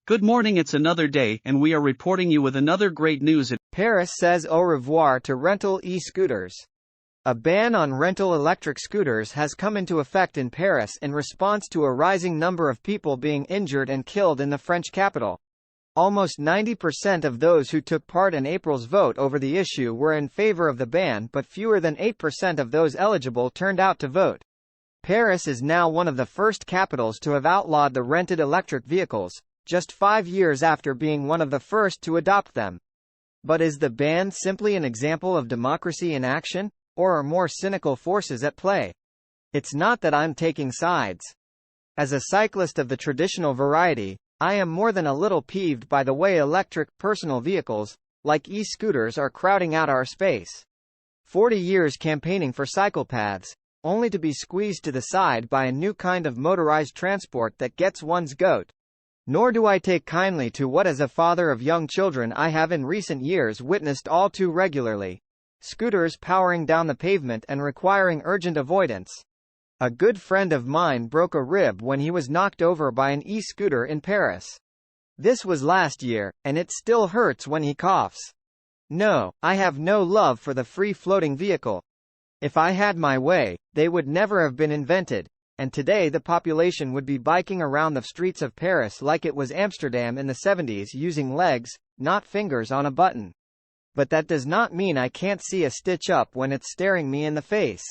Good morning, it's another day and we are reporting you with another great news. Paris says au revoir to rental e-scooters. A ban on rental electric scooters has come into effect in Paris in response to a rising number of people being injured and killed in the French capital. Almost 90% of those who took part in April's vote over the issue were in favor of the ban, but fewer than 8% of those eligible turned out to vote. Paris is now one of the first capitals to have outlawed the rented electric vehicles, just 5 years after being one of the first to adopt them. But is the ban simply an example of democracy in action, or are more cynical forces at play? It's not that I'm taking sides. As a cyclist of the traditional variety, I am more than a little peeved by the way electric, personal vehicles, like e-scooters, are crowding out our space. 40 years campaigning for cycle paths, only to be squeezed to the side by a new kind of motorized transport that gets one's goat. Nor do I take kindly to what, as a father of young children, I have in recent years witnessed all too regularly: scooters powering down the pavement and requiring urgent avoidance. A good friend of mine broke a rib when he was knocked over by an e-scooter in Paris. This was last year, and it still hurts when he coughs. No, I have no love for the free-floating vehicle. If I had my way, they would never have been invented, and today the population would be biking around the streets of Paris like it was Amsterdam in the 70s, using legs, not fingers on a button. But that does not mean I can't see a stitch up when it's staring me in the face.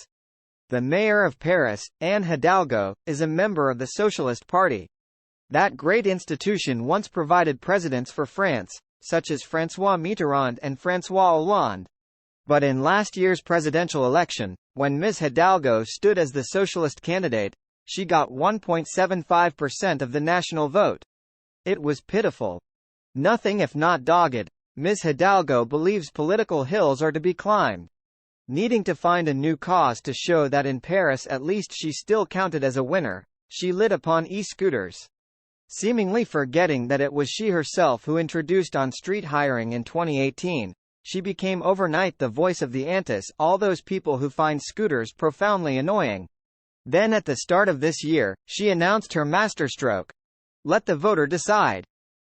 The mayor of Paris, Anne Hidalgo, is a member of the Socialist Party. That great institution once provided presidents for France, such as François Mitterrand and François Hollande. But in last year's presidential election, when Ms. Hidalgo stood as the socialist candidate, she got 1.75% of the national vote. It was pitiful. Nothing if not dogged, Ms. Hidalgo believes political hills are to be climbed. Needing to find a new cause to show that in Paris at least she still counted as a winner, she lit upon e-scooters. Seemingly forgetting that it was she herself who introduced on-street hiring in 2018, she became overnight the voice of the antis, all those people who find scooters profoundly annoying. Then at the start of this year, she announced her masterstroke: let the voter decide.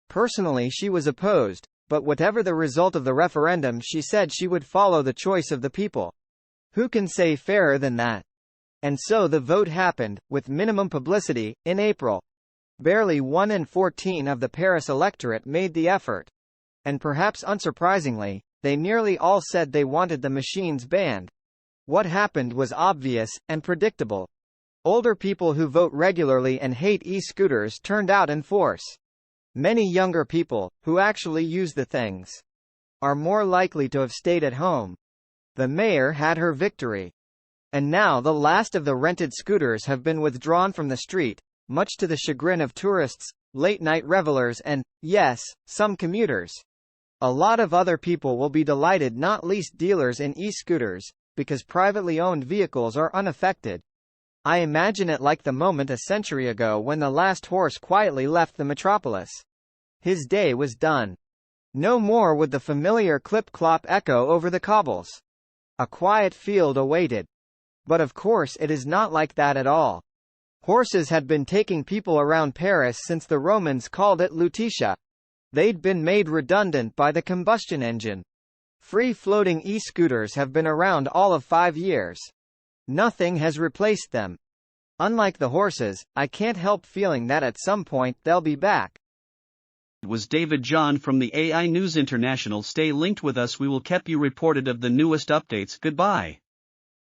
Personally, she was opposed, but whatever the result of the referendum, she said she would follow the choice of the people. Who can say fairer than that? And so the vote happened, with minimum publicity, in April. Barely 1 in 14 of the Paris electorate made the effort. And perhaps unsurprisingly, they nearly all said they wanted the machines banned. What happened was obvious, and predictable. Older people who vote regularly and hate e-scooters turned out in force. Many younger people, who actually use the things, are more likely to have stayed at home. The mayor had her victory. And now the last of the rented scooters have been withdrawn from the street, much to the chagrin of tourists, late-night revelers and, yes, some commuters. A lot of other people will be delighted, not least dealers in e-scooters, because privately owned vehicles are unaffected. I imagine it like the moment a century ago when the last horse quietly left the metropolis. His day was done. No more would the familiar clip-clop echo over the cobbles. A quiet field awaited. But of course it is not like that at all. Horses had been taking people around Paris since the Romans called it Lutetia. They'd been made redundant by the combustion engine. Free-floating e-scooters have been around all of 5 years. Nothing has replaced them. Unlike the horses, I can't help feeling that at some point they'll be back. It was David John from the AI News International. Stay linked with us, we will keep you reported of the newest updates. Goodbye.